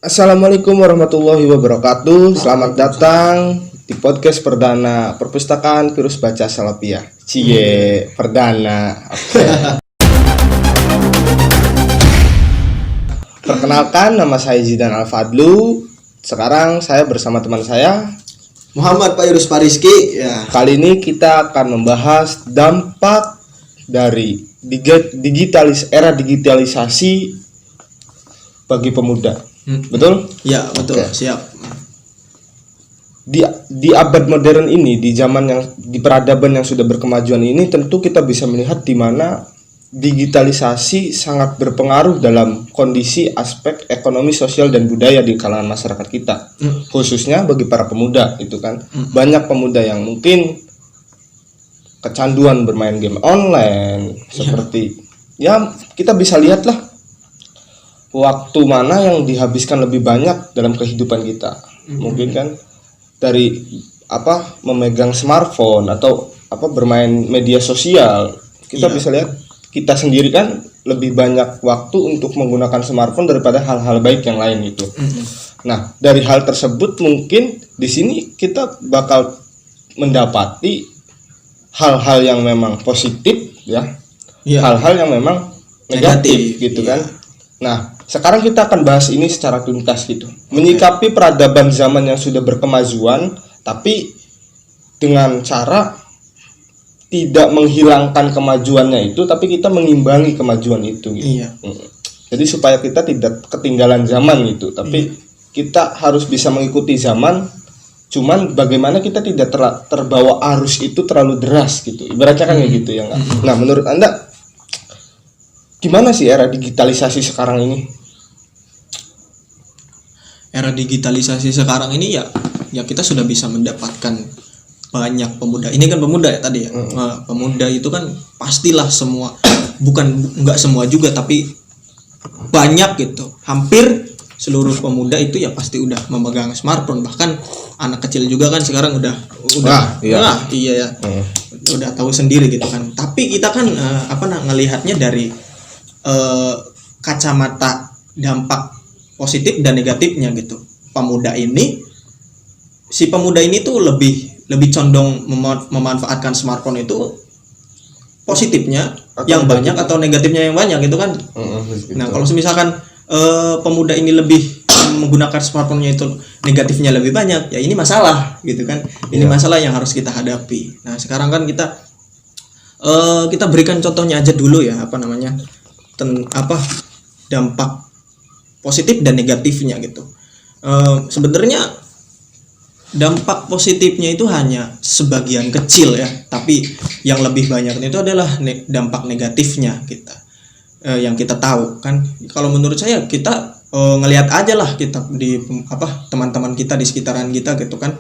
Assalamualaikum warahmatullahi wabarakatuh. Selamat datang di podcast perdana Perpustakaan Virus Baca Salapia. Cie, perdana. Oke. Perkenalkan, nama saya Zidan Al-Fadlu. Sekarang saya bersama teman saya Muhammad Payrus Pariski. Ya. Kali ini kita akan membahas dampak dari era digitalisasi bagi pemuda. Betul? Ya, betul. Oke. Siap. Di abad modern ini, di peradaban yang sudah berkemajuan ini, tentu kita bisa melihat di mana digitalisasi sangat berpengaruh dalam kondisi aspek ekonomi, sosial, dan budaya di kalangan masyarakat kita, khususnya bagi para pemuda. Itu kan banyak pemuda yang mungkin kecanduan bermain game online, seperti ya kita bisa lihatlah waktu mana yang dihabiskan lebih banyak dalam kehidupan kita. Mungkin kan dari memegang smartphone atau bermain media sosial. Kita bisa lihat kita sendiri kan lebih banyak waktu untuk menggunakan smartphone daripada hal-hal baik yang lain itu. Nah, dari hal tersebut mungkin di sini kita bakal mendapati hal-hal yang memang positif ya. Hal-hal yang memang negatif gitu kan. Nah, sekarang kita akan bahas ini secara tuntas gitu. Menyikapi peradaban zaman yang sudah berkemajuan, tapi dengan cara tidak menghilangkan kemajuannya itu, tapi kita mengimbangi kemajuan itu gitu. Jadi supaya kita tidak ketinggalan zaman gitu, tapi kita harus bisa mengikuti zaman. Cuman bagaimana kita tidak terbawa arus itu terlalu deras gitu. Ibaratnya kan kayak gitu ya enggak? Nah, menurut Anda gimana sih era digitalisasi sekarang ini? Era digitalisasi sekarang ini ya kita sudah bisa mendapatkan banyak pemuda. Ini kan pemuda ya tadi ya. Pemuda itu kan pastilah semua, nggak semua juga, tapi banyak gitu. Hampir seluruh pemuda itu ya pasti udah memegang smartphone. Bahkan anak kecil juga kan sekarang udah udah tahu sendiri gitu kan. Tapi kita kan ngelihatnya dari kacamata dampak positif dan negatifnya gitu. Si pemuda ini tuh lebih condong memanfaatkan smartphone itu positifnya yang banyak atau negatifnya yang banyak gitu kan. Nah, kalau misalkan pemuda ini lebih menggunakan smartphone-nya itu negatifnya lebih banyak, ya ini masalah gitu kan. Ini masalah yang harus kita hadapi. Nah, sekarang kan kita berikan contohnya aja dulu ya, dampak positif dan negatifnya gitu. Sebenarnya dampak positifnya itu hanya sebagian kecil ya, tapi yang lebih banyak itu adalah dampak negatifnya yang kita tahu kan. Kalau menurut saya kita ngelihat aja lah kita di teman-teman kita di sekitaran kita gitu kan,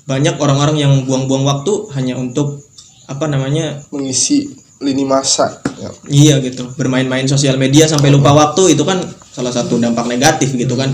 banyak orang-orang yang buang-buang waktu hanya untuk mengisi lini masa. Iya gitu, bermain-main sosial media sampai lupa waktu, itu kan salah satu dampak negatif gitu kan.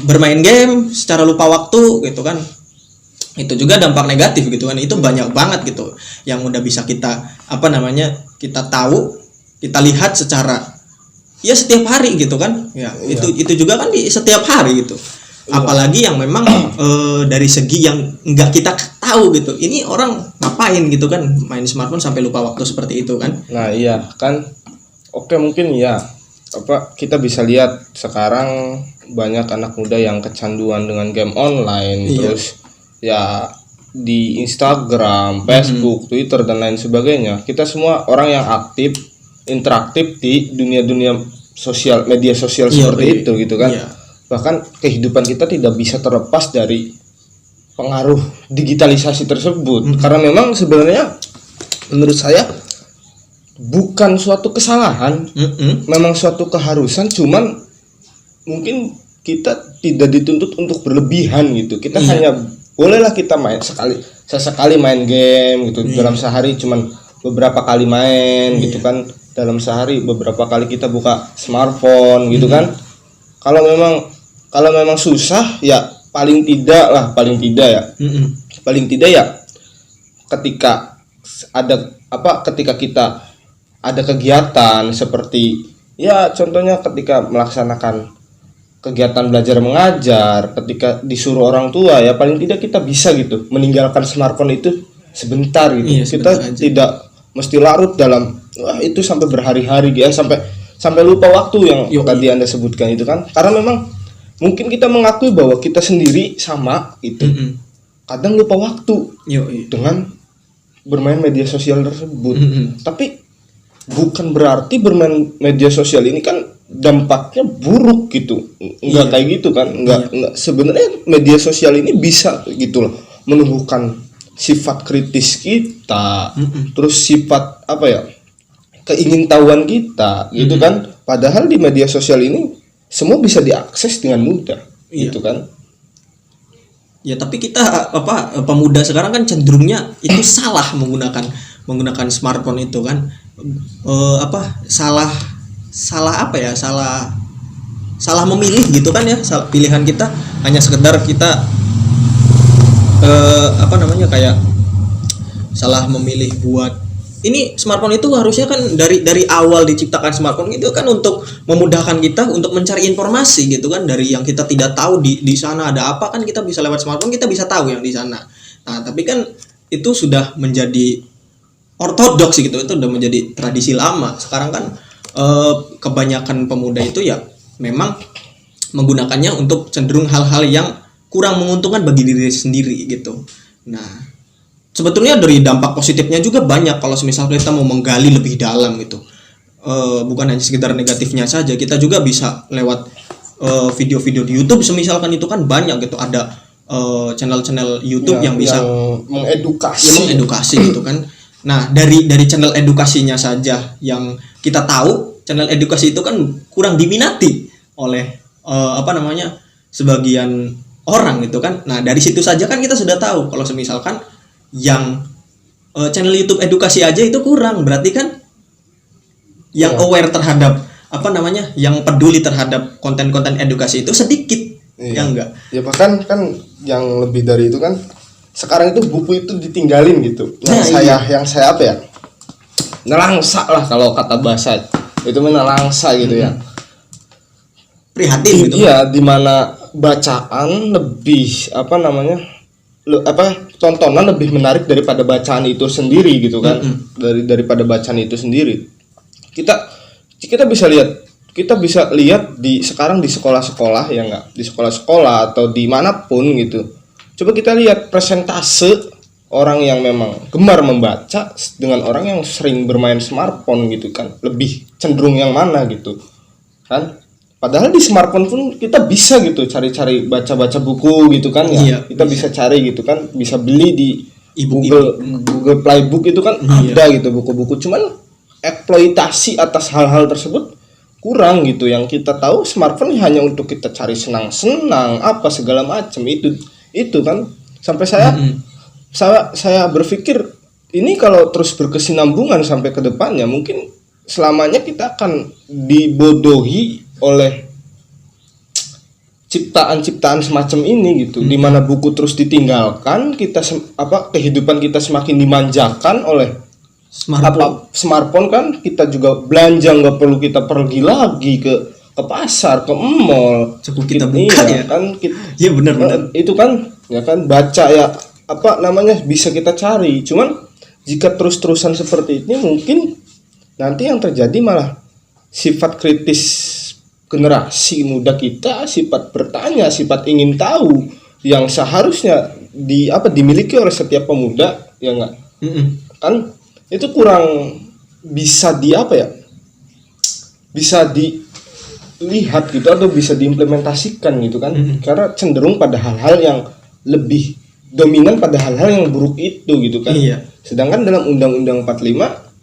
Bermain game secara lupa waktu gitu kan, itu juga dampak negatif gitu kan. Itu banyak banget gitu yang udah bisa kita kita tahu, kita lihat secara setiap hari gitu kan ya. Itu juga kan di setiap hari gitu. Apalagi yang memang dari segi yang enggak kita tahu gitu, ini orang ngapain gitu kan, main smartphone sampai lupa waktu seperti itu kan. Nah iya kan, oke mungkin ya kita bisa lihat sekarang banyak anak muda yang kecanduan dengan game online, terus ya di Instagram, Facebook, Twitter dan lain sebagainya. Kita semua orang yang aktif, interaktif di dunia media sosial seperti itu gitu kan. Bahkan kehidupan kita tidak bisa terlepas dari pengaruh digitalisasi tersebut. Karena memang sebenarnya menurut saya bukan suatu kesalahan, memang suatu keharusan. Cuman mungkin kita tidak dituntut untuk berlebihan gitu. Kita hanya bolehlah kita main sesekali main game gitu. Dalam sehari cuman beberapa kali main gitu kan. Dalam sehari beberapa kali kita buka smartphone gitu kan. Kalau memang susah ya paling tidak ya ketika kita ada kegiatan seperti ya contohnya ketika melaksanakan kegiatan belajar mengajar, ketika disuruh orang tua ya paling tidak kita bisa gitu meninggalkan smartphone itu sebentar gitu. Iya, sebentar Kita aja. tidak mesti larut dalam wah itu sampai berhari-hari ya sampai lupa waktu yang tadi Anda sebutkan itu kan. Karena memang mungkin kita mengakui bahwa kita sendiri sama itu. Kadang lupa waktu dengan bermain media sosial tersebut. Tapi bukan berarti bermain media sosial ini kan dampaknya buruk gitu. Enggak kayak gitu kan. Enggak sebenarnya media sosial ini bisa gitu loh menumbuhkan sifat kritis kita, terus sifat apa ya? Keingintahuan kita gitu kan. Padahal di media sosial ini semua bisa diakses dengan mudah gitu kan. Ya tapi kita pemuda sekarang kan cenderungnya itu salah menggunakan smartphone itu kan. Salah apa ya? Salah memilih gitu kan ya. Pilihan kita hanya sekedar kita kayak salah memilih buat ini smartphone itu harusnya kan dari awal diciptakan smartphone itu kan untuk memudahkan kita untuk mencari informasi gitu kan, dari yang kita tidak tahu di sana ada apa kan kita bisa lewat smartphone kita bisa tahu yang di sana. Nah tapi kan itu sudah menjadi ortodoks gitu, itu sudah menjadi tradisi lama. Sekarang kan kebanyakan pemuda itu ya memang menggunakannya untuk cenderung hal-hal yang kurang menguntungkan bagi diri sendiri gitu. Nah sebetulnya dari dampak positifnya juga banyak kalau misal kita mau menggali lebih dalam gitu. Bukan hanya sekedar negatifnya saja, kita juga bisa lewat video-video di YouTube semisalkan itu kan banyak gitu, ada channel-channel YouTube yang bisa mengedukasi gitu kan. Nah dari channel edukasinya saja yang kita tahu, channel edukasi itu kan kurang diminati oleh sebagian orang gitu kan. Nah dari situ saja kan kita sudah tahu kalau semisalkan yang channel YouTube edukasi aja itu kurang, berarti kan yang aware terhadap yang peduli terhadap konten-konten edukasi itu sedikit. Ya enggak? Ya bahkan kan yang lebih dari itu kan sekarang itu buku itu ditinggalin gitu. Yang saya apa ya? Nelangsa lah kalau kata bahasa itu nelangsa gitu ya. Prihatin gitu. Iya, di mana bacaan lebih tontonan lebih menarik daripada bacaan itu sendiri gitu kan. Daripada bacaan itu sendiri. Kita bisa lihat sekarang di sekolah-sekolah ya enggak, di sekolah-sekolah atau dimanapun gitu. Coba kita lihat persentase orang yang memang gemar membaca dengan orang yang sering bermain smartphone gitu kan, lebih cenderung yang mana gitu kan. Padahal di smartphone pun kita bisa gitu cari-cari baca-baca buku gitu kan ya. Kita bisa cari gitu kan, bisa beli di Google Playbook itu kan ada gitu buku-buku. Cuman eksploitasi atas hal-hal tersebut kurang gitu. Yang kita tahu smartphone hanya untuk kita cari senang-senang apa segala macam itu kan. Sampai saya berpikir ini kalau terus berkesinambungan sampai ke depannya mungkin selamanya kita akan dibodohi oleh ciptaan-ciptaan semacam ini gitu, di mana buku terus ditinggalkan, kehidupan kita semakin dimanjakan oleh smartphone kan. Kita juga belanja nggak perlu kita pergi lagi ke pasar, ke mall, cukup kita buka ya kan. Iya benar. Itu kan ya kan baca ya bisa kita cari. Cuman jika terus-terusan seperti ini mungkin nanti yang terjadi malah sifat kritis generasi muda kita, sifat bertanya, sifat ingin tahu yang seharusnya dimiliki oleh setiap pemuda ya enggak. Kan itu kurang bisa bisa dilihat gitu atau bisa diimplementasikan gitu kan. Karena cenderung pada hal-hal yang lebih dominan pada hal-hal yang buruk itu gitu kan. Sedangkan dalam Undang-Undang 45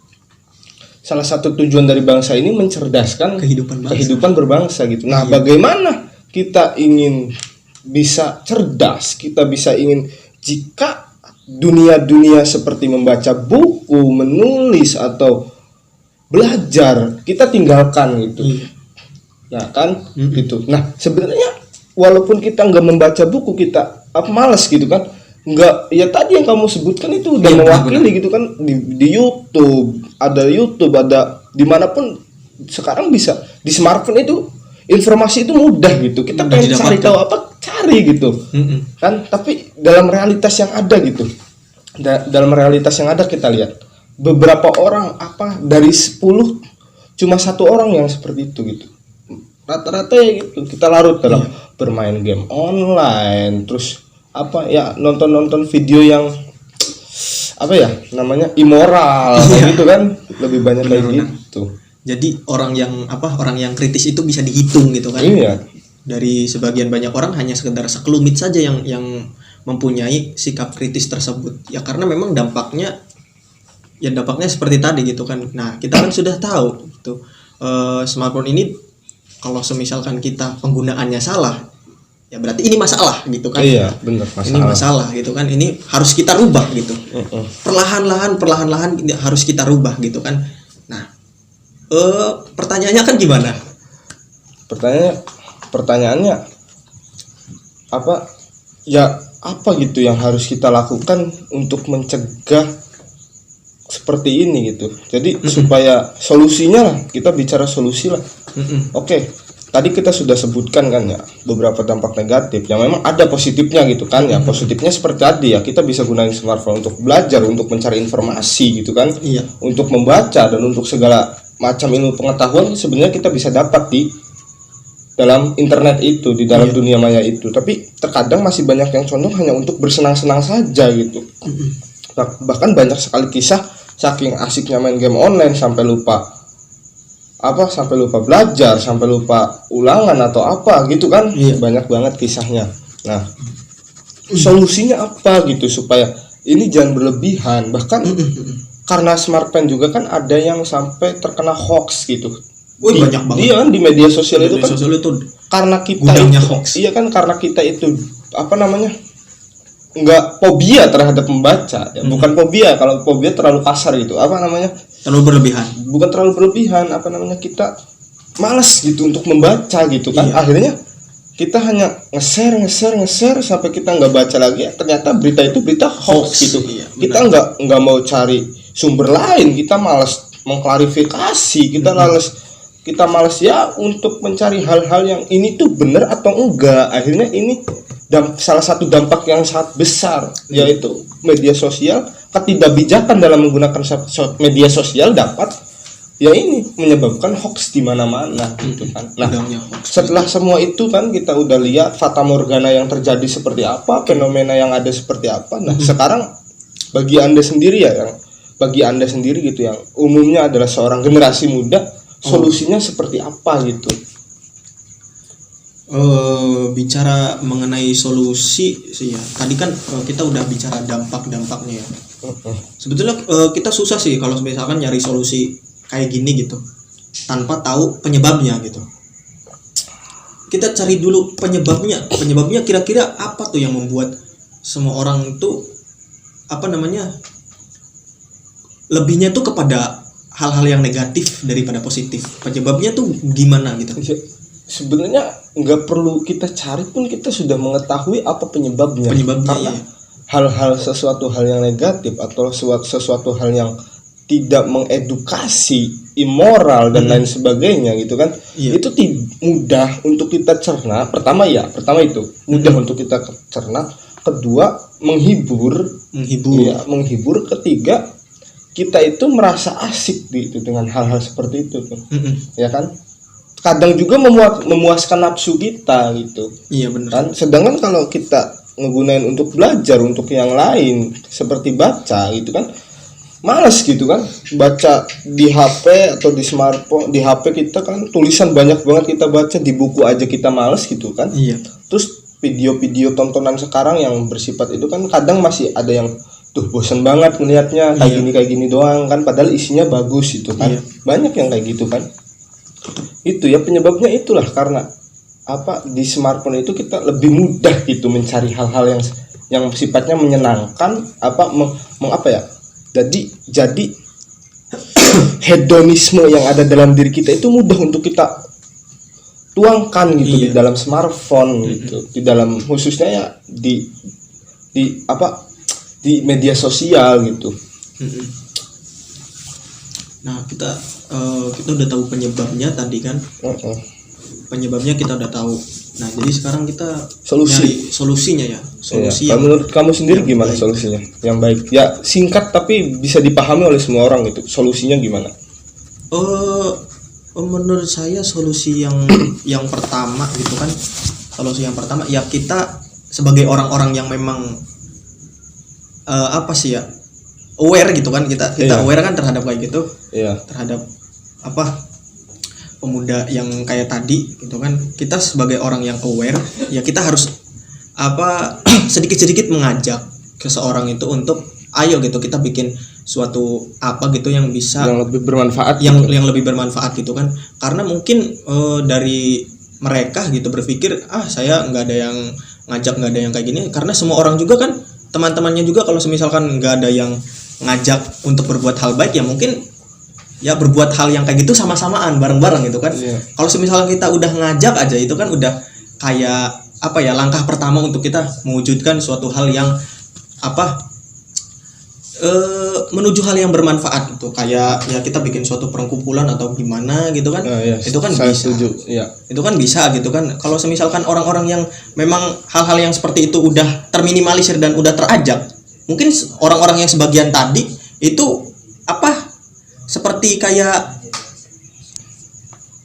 salah satu tujuan dari bangsa ini mencerdaskan kehidupan berbangsa gitu. Nah, bagaimana kita ingin bisa cerdas, kita bisa ingin jika dunia-dunia seperti membaca buku, menulis atau belajar kita tinggalkan gitu. Nah, kan gitu. Nah, sebenarnya walaupun kita nggak membaca buku, kita malas gitu kan. Enggak, ya tadi yang kamu sebutkan itu udah mewakili gitu kan. Di YouTube ada dimanapun sekarang bisa, di smartphone itu informasi itu mudah gitu, kita Mudah pengen cari didapatkan. tahu apa, cari gitu kan. Tapi dalam realitas yang ada gitu, dalam realitas yang ada kita lihat beberapa orang, apa dari 10 cuma 1 orang yang seperti itu gitu. Rata-rata ya gitu, kita larut dalam bermain game online, terus apa ya, nonton video yang apa ya namanya, immoral kayak gitu kan, lebih banyak kayak Benar-benar. gitu. Jadi orang yang kritis itu bisa dihitung gitu kan. Iya. Dari sebagian banyak orang hanya sekedar sekelumit saja yang mempunyai sikap kritis tersebut. Ya karena memang dampaknya seperti tadi gitu kan. Nah, kita kan sudah tahu gitu. Smartphone ini kalau semisalkan kita penggunaannya salah, ya berarti ini masalah gitu kan. Iya, benar, Ini masalah gitu kan. Ini harus kita rubah gitu. Perlahan-lahan ini harus kita rubah gitu kan. Nah, pertanyaannya kan gimana? Pertanyaannya apa ya, apa gitu yang harus kita lakukan untuk mencegah seperti ini gitu. Jadi supaya solusinya lah, kita bicara solusi lah. Oke, tadi kita sudah sebutkan kan ya beberapa dampak negatif yang memang ada positifnya gitu kan ya. Positifnya seperti tadi ya, kita bisa gunain smartphone untuk belajar, untuk mencari informasi gitu kan. Iya. Untuk membaca dan untuk segala macam ilmu pengetahuan sebenarnya kita bisa dapat di dalam internet itu, di dalam dunia maya itu. Tapi terkadang masih banyak yang condong hanya untuk bersenang-senang saja gitu. Bahkan banyak sekali kisah saking asiknya main game online sampai lupa belajar, sampai lupa ulangan atau apa gitu kan. Banyak banget kisahnya. Nah, solusinya apa gitu supaya ini jangan berlebihan. Bahkan karena smartphone juga kan ada yang sampai terkena hoax gitu. Banyak banget. Iya kan, di media sosial itu Media kan sosial itu karena kita gudangnya itu, hoax. iya kan, karena kita itu apa namanya, nggak fobia terhadap membaca ya. Bukan fobia, kalau fobia terlalu kasar gitu, apa namanya, terlalu berlebihan. bukan terlalu berlebihan, apa namanya, kita malas gitu untuk membaca gitu kan. Akhirnya kita hanya nge-share sampai kita nggak baca lagi. Ternyata berita itu berita hoax gitu. Kita nggak mau cari sumber lain, kita malas mengklarifikasi, kita malas ya untuk mencari hal-hal yang ini tuh benar atau enggak. Akhirnya ini salah satu dampak yang sangat besar, yaitu media sosial. Ketidakbijakan dalam menggunakan media sosial dapat ya ini menyebabkan hoax di mana-mana gitu kan. Nah, setelah semua itu kan kita udah lihat fata morgana yang terjadi seperti apa, fenomena yang ada seperti apa. Nah, sekarang bagi Anda sendiri gitu yang umumnya adalah seorang generasi muda, solusinya seperti apa gitu? Bicara mengenai solusi sih ya, tadi kan kita udah bicara dampaknya ya. Sebetulnya kita susah sih kalau misalkan nyari solusi kayak gini gitu tanpa tahu penyebabnya gitu. Kita cari dulu penyebabnya kira-kira apa tuh yang membuat semua orang itu apa namanya, lebihnya tuh kepada hal-hal yang negatif daripada positif. Penyebabnya tuh gimana gitu? Sebenarnya nggak perlu kita cari pun kita sudah mengetahui apa penyebabnya. Karena sesuatu hal yang negatif atau sesuatu hal yang tidak mengedukasi, immoral dan lain sebagainya gitu kan. Itu mudah untuk kita cerna. Pertama itu mudah untuk kita cerna. Kedua menghibur. Ketiga kita itu merasa asik gitu dengan hal-hal seperti itu tuh. Ya kan? Kadang juga memuaskan nafsu kita gitu. Iya benar. Kan? Sedangkan kalau kita ngegunain untuk belajar, untuk yang lain seperti baca gitu kan, malas gitu kan, baca di HP atau di smartphone. Di HP kita kan tulisan banyak banget kita baca, di buku aja kita malas gitu kan. Terus video-video tontonan sekarang yang bersifat itu kan kadang masih ada yang tuh bosan banget melihatnya kayak gini doang kan, padahal isinya bagus itu kan. Banyak yang kayak gitu kan. Itu ya penyebabnya itulah karena apa, di smartphone itu kita lebih mudah gitu mencari hal-hal yang sifatnya menyenangkan, jadi hedonisme yang ada dalam diri kita itu mudah untuk kita tuangkan gitu di dalam smartphone gitu, di dalam khususnya ya di media sosial gitu. Nah kita udah tahu penyebabnya tadi kan. penyebabnya kita udah tahu. Nah, jadi sekarang kita Solusi. nyari solusinya ya. Solusi Kalau yang menurut kamu sendiri yang gimana baik. solusinya? Yang baik. Ya singkat tapi bisa dipahami oleh semua orang gitu. Solusinya gimana? Menurut saya solusi yang pertama gitu kan. Solusi yang pertama ya kita sebagai orang-orang yang memang apa sih ya? Aware gitu kan, kita Iya. aware kan terhadap kayak gitu. Iya. Terhadap apa? Pemuda yang kayak tadi gitu kan, kita sebagai orang yang aware ya kita harus apa sedikit-sedikit mengajak ke seorang itu untuk ayo gitu kita bikin suatu apa gitu yang bisa Yang lebih bermanfaat. yang gitu. lebih bermanfaat gitu kan, karena mungkin dari mereka gitu berpikir saya nggak ada yang ngajak, nggak ada yang kayak gini, karena semua orang juga kan teman-temannya juga kalau misalkan nggak ada yang ngajak untuk berbuat hal baik ya mungkin ya berbuat hal yang kayak gitu sama-samaan bareng-bareng gitu kan. Iya. Kalau misalkan kita udah ngajak aja itu kan udah kayak apa ya, langkah pertama untuk kita mewujudkan suatu hal yang apa menuju hal yang bermanfaat gitu, kayak ya kita bikin suatu perkumpulan atau gimana gitu kan. Iya, Itu kan saya bisa. setuju. Iya. Itu kan bisa gitu kan. Kalau misalkan orang-orang yang memang hal-hal yang seperti itu udah terminimalisir dan udah terajak, mungkin orang-orang yang sebagian tadi itu apa seperti kayak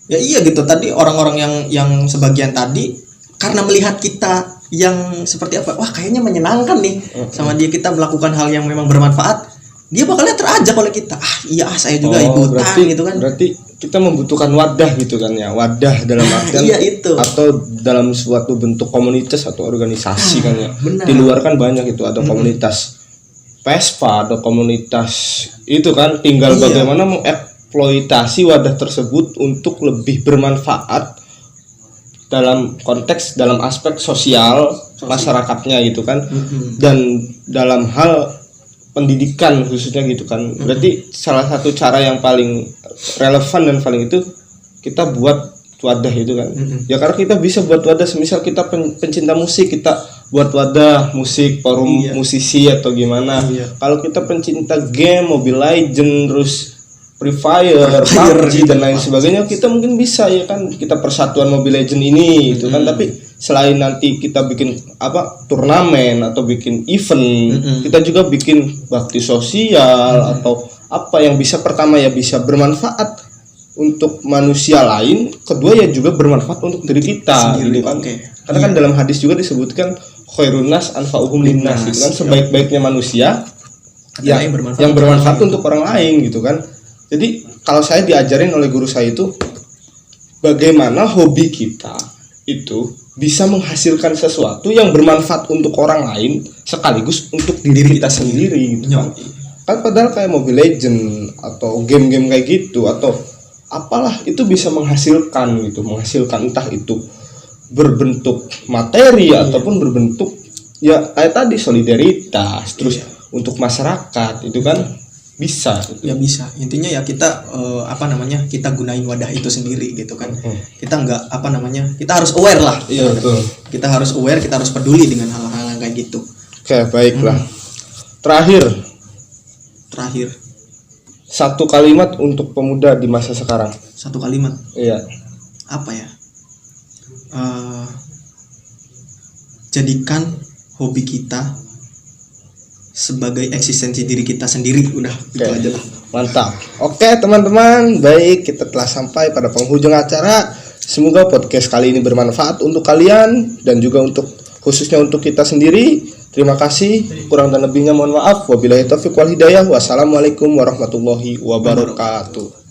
ya iya gitu tadi, orang-orang yang sebagian tadi karena melihat kita yang seperti apa, wah kayaknya menyenangkan nih sama dia, kita melakukan hal yang memang bermanfaat, dia bakalnya terajak oleh kita, saya juga ikutan gitu kan. Berarti kita membutuhkan wadah gitu kan ya, wadah dalam artian Iya, itu. atau dalam suatu bentuk komunitas atau organisasi kan ya. benar. Di luar kan banyak itu, ada komunitas Vespa, ada komunitas itu kan, tinggal Iya. bagaimana mengeksploitasi wadah tersebut untuk lebih bermanfaat dalam konteks, dalam aspek sosial masyarakatnya gitu kan. Dan dalam hal pendidikan khususnya gitu kan. Berarti salah satu cara yang paling relevan dan paling itu kita buat wadah itu kan. Ya karena kita bisa buat wadah, semisal kita pencinta musik, kita buat wadah musik, forum Iya. musisi atau gimana. Iya. Kalau kita pencinta game, Mobile Legend, terus Free Fire, PUBG gitu, dan lain sebagainya, kita mungkin bisa ya kan, kita persatuan Mobile Legend ini itu kan. Tapi selain nanti kita bikin apa turnamen atau bikin event, kita juga bikin bakti sosial atau apa yang bisa, pertama ya bisa bermanfaat untuk manusia lain, kedua ya juga bermanfaat untuk diri kita Sendiri, gitu kan. oke. Karena kan dalam hadis juga disebutkan khairun nas anfa'uhum linnas gitu kan, sebaik-baiknya manusia Adalah ya, yang yang bermanfaat untuk orang lain gitu kan. Jadi kalau saya diajarin oleh guru saya itu bagaimana hobi kita itu bisa menghasilkan sesuatu yang bermanfaat untuk orang lain sekaligus untuk diri kita sendiri gitu kan. Kan padahal kayak Mobile Legend atau game-game kayak gitu atau apalah itu bisa menghasilkan gitu, menghasilkan entah itu berbentuk materi ataupun berbentuk ya kayak tadi solidaritas, terus untuk masyarakat itu kan bisa gitu. Ya bisa, intinya ya kita kita gunain wadah itu sendiri gitu kan. Kita nggak kita harus aware lah. Iya betul. Kita harus aware, kita harus peduli dengan hal-hal yang kayak gitu. Oke, baiklah. Terakhir satu kalimat untuk pemuda di masa sekarang. satu kalimat Iya. apa ya, jadikan hobi kita sebagai eksistensi diri kita sendiri, udah itu Oke. aja lah. Mantap. Oke teman-teman, baik, kita telah sampai pada penghujung acara. Semoga podcast kali ini bermanfaat untuk kalian dan juga untuk khususnya untuk kita sendiri. Terima kasih. Kurang dan lebihnya mohon maaf. Wabillahi taufiq wal hidayah. Wassalamualaikum warahmatullahi wabarakatuh.